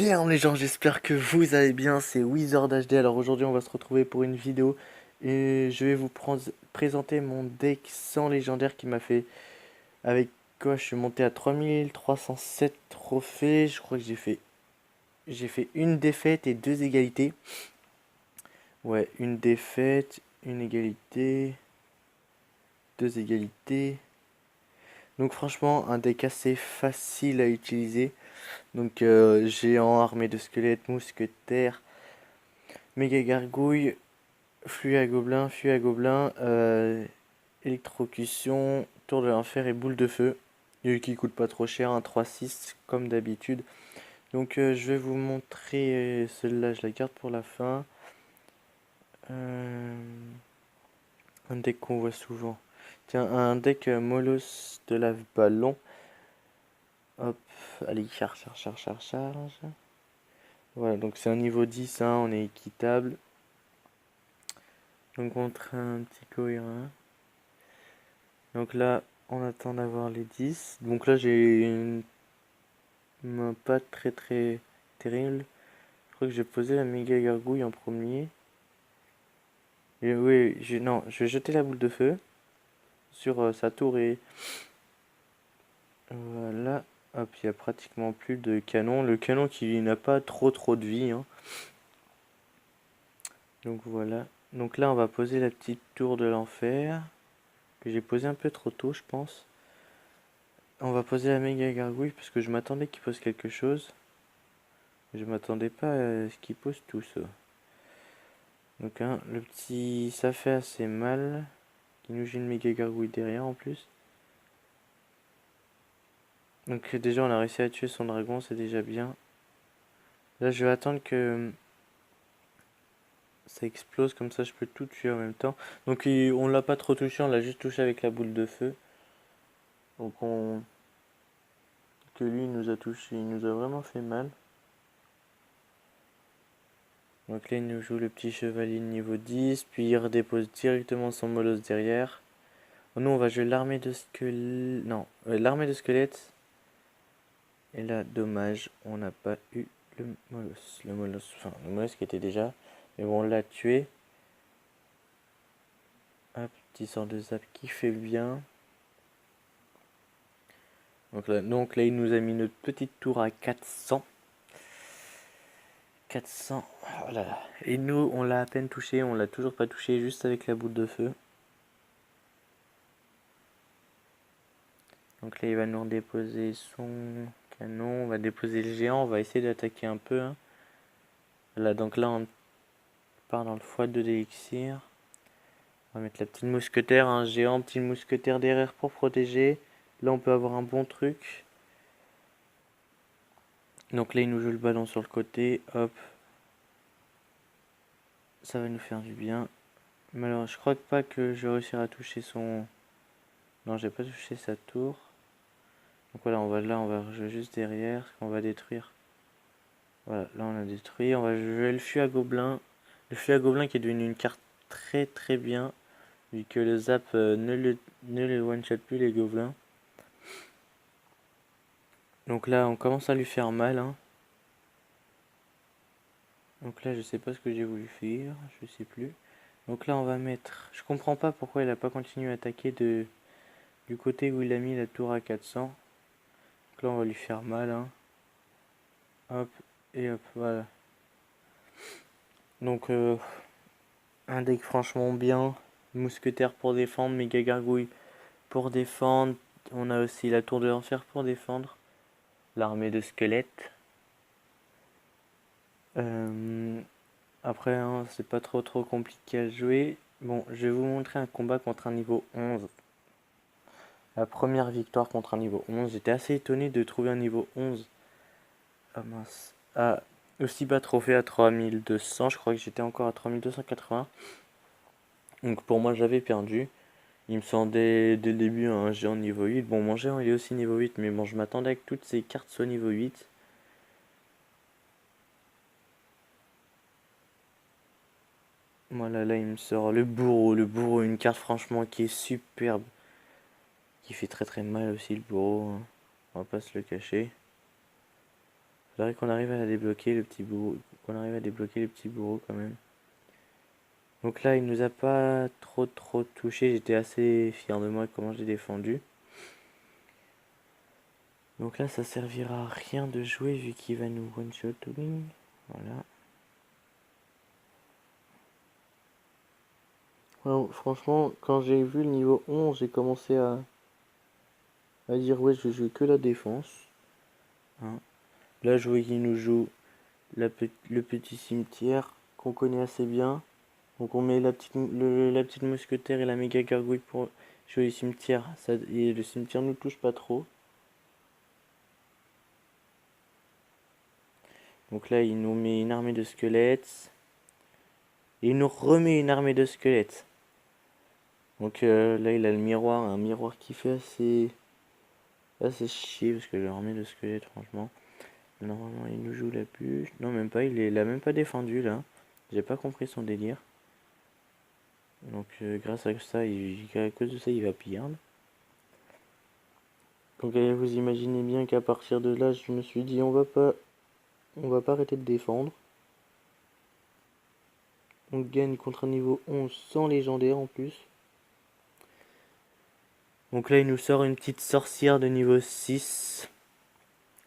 Bien les gens, j'espère que vous allez bien, c'est Wizard HD. Alors aujourd'hui on va se retrouver pour une vidéo et je vais vous présenter mon deck sans légendaire qui m'a fait, avec quoi je suis monté à 3307 trophées. Je crois que j'ai fait une défaite et deux égalités. Ouais, une défaite, une égalité, deux égalités. Donc franchement un deck assez facile à utiliser. Donc géant, armée de squelettes, mousquetaires, méga gargouille, flux à gobelin, électrocution, tour de l'enfer et boule de feu. Et qui coûte pas trop cher, un 3-6 comme d'habitude. Donc je vais vous montrer celle-là, je la garde pour la fin. Euh, un deck qu'on voit souvent. Tiens, un deck Molos de lave ballon. Hop, allez, charge. Voilà, donc c'est un niveau 10, hein, on est équitable. Donc contre un petit cohérent. Donc là, on attend d'avoir les 10. Donc là, j'ai une main pas très terrible. Je crois que j'ai posé la méga gargouille en premier. Et oui, non, je vais jeter la boule de feu sur sa tour et voilà. Hop, il n'y a pratiquement plus de canon. Le canon qui n'a pas trop de vie, hein. Donc voilà. Donc là, on va poser la petite tour de l'enfer que j'ai posée un peu trop tôt, je pense. On va poser la méga gargouille parce que je m'attendais qu'il pose quelque chose. Je m'attendais pas à ce qu'il pose tout ça. Donc hein, le petit, ça fait assez mal. Il nous joue une méga gargouille derrière en plus. Donc déjà on a réussi à tuer son dragon, c'est déjà bien. Là je vais attendre que ça explose, comme ça je peux tout tuer en même temps. Donc on l'a pas trop touché, on l'a juste touché avec la boule de feu. Donc que lui il nous a touché, il nous a vraiment fait mal. Donc là il nous joue le petit chevalier niveau 10, puis il redépose directement son molosse derrière. Nous on va jouer l'armée de squelettes. Non, l'armée de squelettes. Et là, dommage, on n'a pas eu le molosse. Le molosse qui était déjà. Mais bon, on l'a tué. Hop, petit sort de zap qui fait bien. Donc là, il nous a mis notre petite tour à 400. 400. Voilà. Et nous, on l'a à peine touché. On l'a toujours pas touché, juste avec la boule de feu. Donc là, il va nous redéposer son canon. On va déposer le géant. On va essayer d'attaquer un peu, hein. Voilà, donc là, on part dans le x2 d'élixir. On va mettre la petite mousquetaire, un géant, petit mousquetaire derrière pour protéger. Là, on peut avoir un bon truc. Donc là, il nous joue le ballon sur le côté. Hop. Ça va nous faire du bien. Mais alors, je crois pas que je vais réussir à toucher son... Non, j'ai pas touché sa tour. Donc voilà, on va jouer juste derrière. On va détruire. Voilà, là on a détruit. On va jouer le fût à gobelin. Le fût à gobelin qui est devenu une carte très bien. Vu que le zap ne le one-shot plus les gobelins. Donc là, on commence à lui faire mal, hein. Donc là, je sais pas ce que j'ai voulu faire, je sais plus. Donc là, on va mettre... Je comprends pas pourquoi il a pas continué à attaquer du côté où il a mis la tour à 400. Donc là, on va lui faire mal, hein. Hop, et hop, voilà. Donc, un deck franchement bien. Mousquetaire pour défendre, méga gargouille pour défendre. On a aussi la tour de l'enfer pour défendre. L'armée de squelettes. Après, hein, c'est pas trop compliqué à jouer. Bon, je vais vous montrer un combat contre un niveau 11. La première victoire contre un niveau 11. J'étais assez étonné de trouver un niveau 11. Ah mince. Ah, aussi bas trophée à 3200. Je crois que j'étais encore à 3280. Donc pour moi, j'avais perdu. Il me semblait dès le début un géant niveau 8. Bon, mon géant il est aussi niveau 8. Mais bon, je m'attendais à que toutes ces cartes soient niveau 8. Voilà, là il me sort le bourreau. Le bourreau, une carte franchement qui est superbe. Qui fait très mal aussi le bourreau, hein. On va pas se le cacher. Faudrait qu'on arrive à la débloquer, le petit bourreau. Qu'on arrive à débloquer le petit bourreau quand même. Donc là, il nous a pas trop touché. J'étais assez fier de moi comment j'ai défendu. Donc là, ça servira à rien de jouer vu qu'il va nous one-shot wing. Voilà. Ouais, franchement, quand j'ai vu le niveau 11, j'ai commencé à dire ouais, je joue que la défense. Hein. Là, je vois qu'il nous joue le petit cimetière qu'on connaît assez bien. Donc on met la petite mousquetaire et la méga gargouille pour jouer le cimetière. Ça, et le cimetière ne nous touche pas trop. Donc là, il nous met une armée de squelettes. Et il nous remet une armée de squelettes. Donc là, il a le miroir, un miroir qui fait assez chier parce que j'ai armée de squelettes, franchement. Normalement, il nous joue la bûche. Non, même pas, il a même pas défendu là. J'ai pas compris son délire. Donc grâce à ça, à cause de ça, il va perdre. Donc vous imaginez bien qu'à partir de là, je me suis dit on va pas arrêter de défendre. On gagne contre un niveau 11 sans légendaire en plus. Donc là, il nous sort une petite sorcière de niveau 6.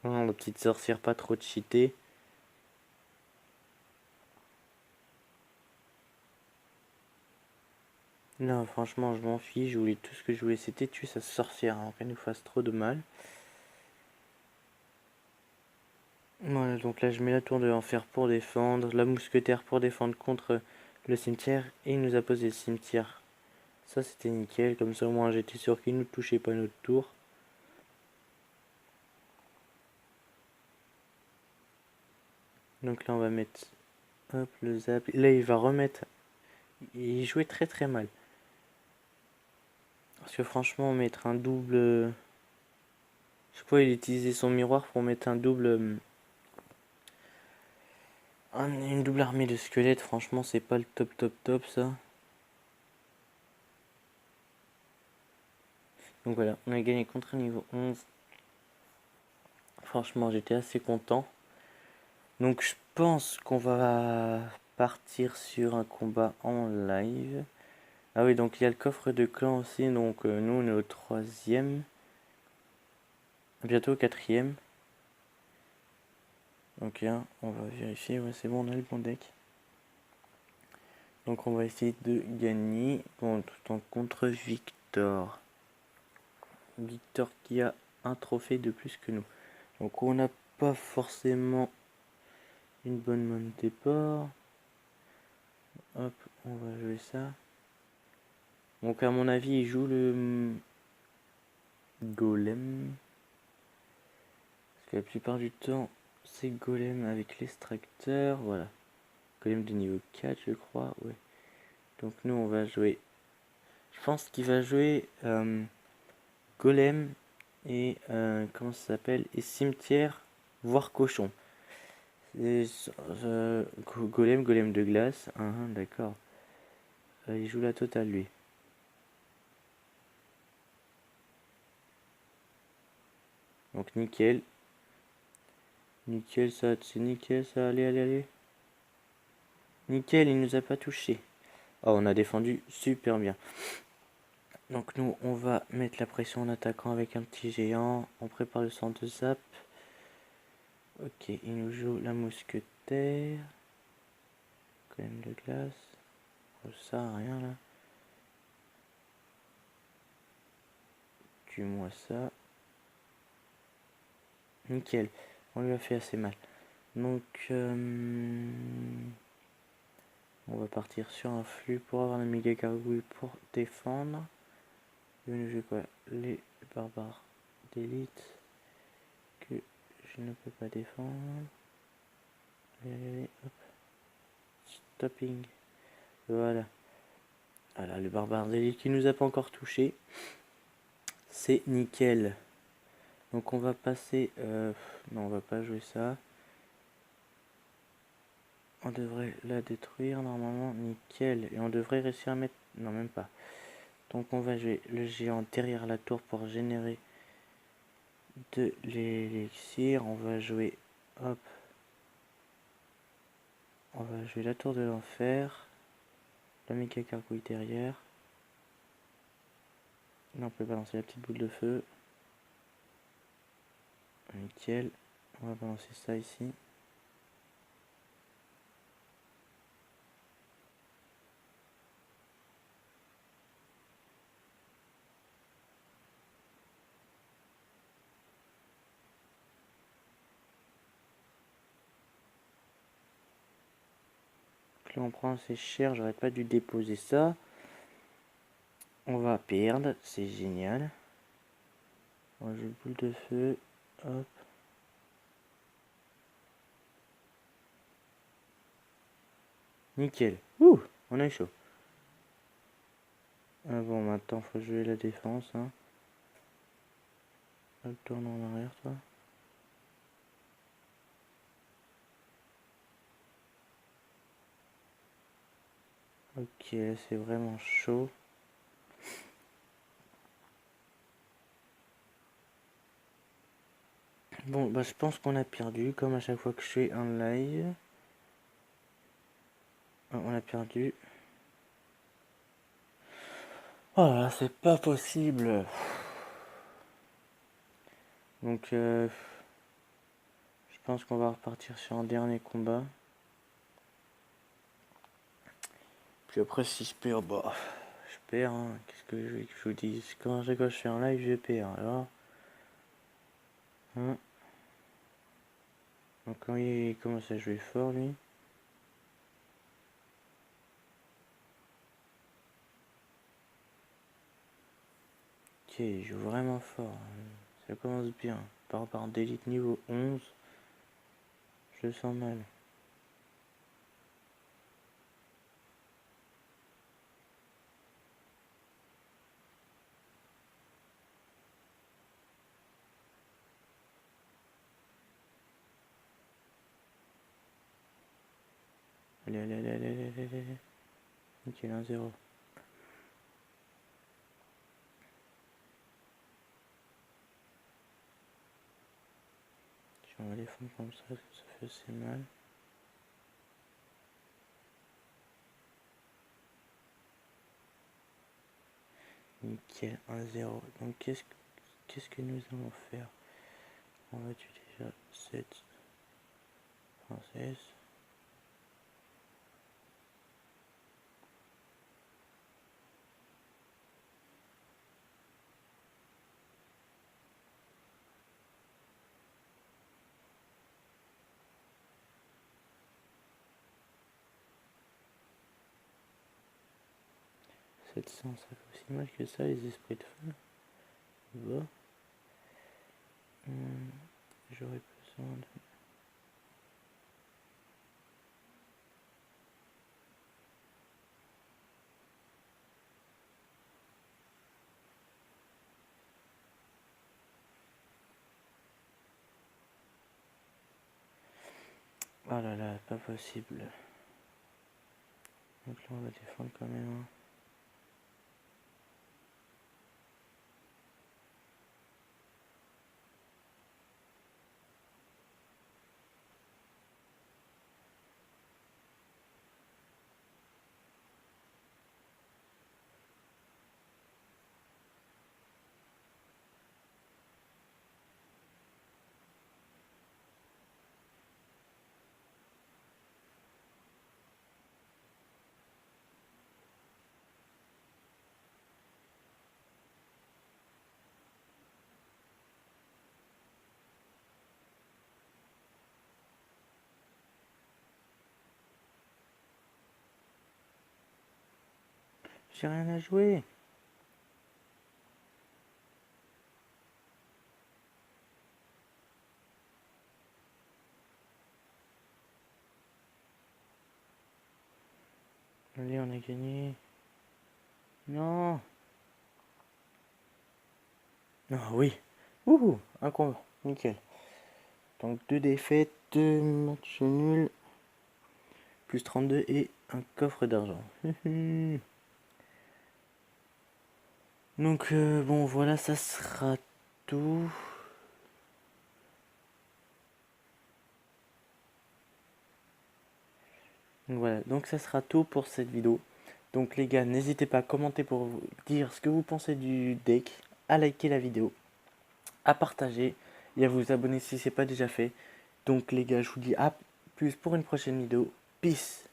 Oh, la petite sorcière pas trop cheatée. Non, franchement, je m'en fiche. Tout ce que je voulais, c'était tuer sa sorcière avant qu'elle nous fasse trop de mal. Voilà, donc là, je mets la tour de l'enfer pour défendre. La mousquetaire pour défendre contre le cimetière. Et il nous a posé le cimetière. Ça, c'était nickel. Comme ça, au moins, j'étais sûr qu'il ne nous touchait pas notre tour. Donc là, on va mettre... Hop, le zap. Là, il va remettre... Il jouait très mal. Parce que franchement, mettre un double... Je crois qu'il utilisait son miroir pour mettre un double... Une double armée de squelettes, franchement, c'est pas le top ça. Donc voilà, on a gagné contre un niveau 11. Franchement, j'étais assez content. Donc je pense qu'on va partir sur un combat en live. Ah oui, donc il y a le coffre de clan aussi. Donc nous, on est au 3e. Bientôt au 4e. Ok, on va vérifier. Ouais, c'est bon, on a le bon deck. Donc on va essayer de gagner contre Victor. Victor qui a un trophée de plus que nous. Donc on n'a pas forcément une bonne main de départ. Hop, on va jouer ça. Donc à mon avis, il joue le golem. Parce que la plupart du temps, c'est golem avec l'extracteur. Voilà. Golem de niveau 4, je crois. Ouais. Donc nous, on va jouer... Je pense qu'il va jouer golem et... comment ça s'appelle? Et cimetière, voire cochon. Golem de glace. D'accord. Il joue la totale, lui. Donc nickel. Nickel ça, c'est nickel ça, allez. Nickel, il nous a pas touché. Oh, on a défendu super bien. Donc nous, on va mettre la pression en attaquant avec un petit géant. On prépare le centre de zap. Ok, il nous joue la mousquetaire. Quand même de glace. Oh, ça, rien là. Tue-moi ça. Nickel. On lui a fait assez mal. Donc, on va partir sur un flux pour avoir la méga gargouille pour défendre. Il va nous jouer quoi? Les barbares d'élite que je ne peux pas défendre. Allez, hop. Stopping. Voilà. Voilà, le barbare d'élite qui nous a pas encore touché. C'est nickel. Donc on va passer... non, on va pas jouer ça. On devrait la détruire normalement. Nickel. Et on devrait réussir à mettre... Non, même pas. Donc on va jouer le géant derrière la tour pour générer de l'élixir. On va jouer Hop. On va jouer la tour de l'enfer. La méca cargouille derrière. Là on peut balancer la petite boule de feu. Nickel. On va balancer ça ici. Là on prend, c'est cher, j'aurais pas dû déposer ça. On va perdre, c'est génial. On va jouer boule de feu. Hop. Nickel. Ouh, on est chaud. Ah bon, maintenant faut jouer la défense. Hein. Tourne en arrière, toi. Ok, c'est vraiment chaud. Bon, bah je pense qu'on a perdu, comme à chaque fois que je fais un live. Ah, on a perdu. Oh là là, c'est pas possible. Donc, je pense qu'on va repartir sur un dernier combat. Puis après, si je perds, bah, je perds. Hein. Qu'est-ce que je veux que je vous dise? Quand je fais un live, je perds. Alors, hein. Donc, quand il commence à jouer fort, lui. Ok, il joue vraiment fort. Ça commence bien. Par rapport à d'élite niveau 11, je le sens mal. Allez, allez, allez, allez, allez, allez, allez. Nickel, 1-0. On va les fondre comme ça, parce que ça fait assez mal. Nickel, 1-0. Donc qu'est-ce que nous allons faire? On va tuer déjà cette princesse. Ça fait aussi mal que ça, les esprits de feu. Bon. J'aurais besoin de... Oh là là, pas possible. Donc là, on va défendre quand même. Hein. J'ai rien à jouer. Allez, on a gagné. Non. Ah oui. Ouh, un combat. Nickel. Donc 2 défaites, 2 matchs nuls, plus 32 et un coffre d'argent. Donc bon voilà, ça sera tout. Donc voilà, donc ça sera tout pour cette vidéo. Donc les gars, n'hésitez pas à commenter pour dire ce que vous pensez du deck, à liker la vidéo, à partager et à vous abonner si ce n'est pas déjà fait. Donc les gars, je vous dis à plus pour une prochaine vidéo. Peace.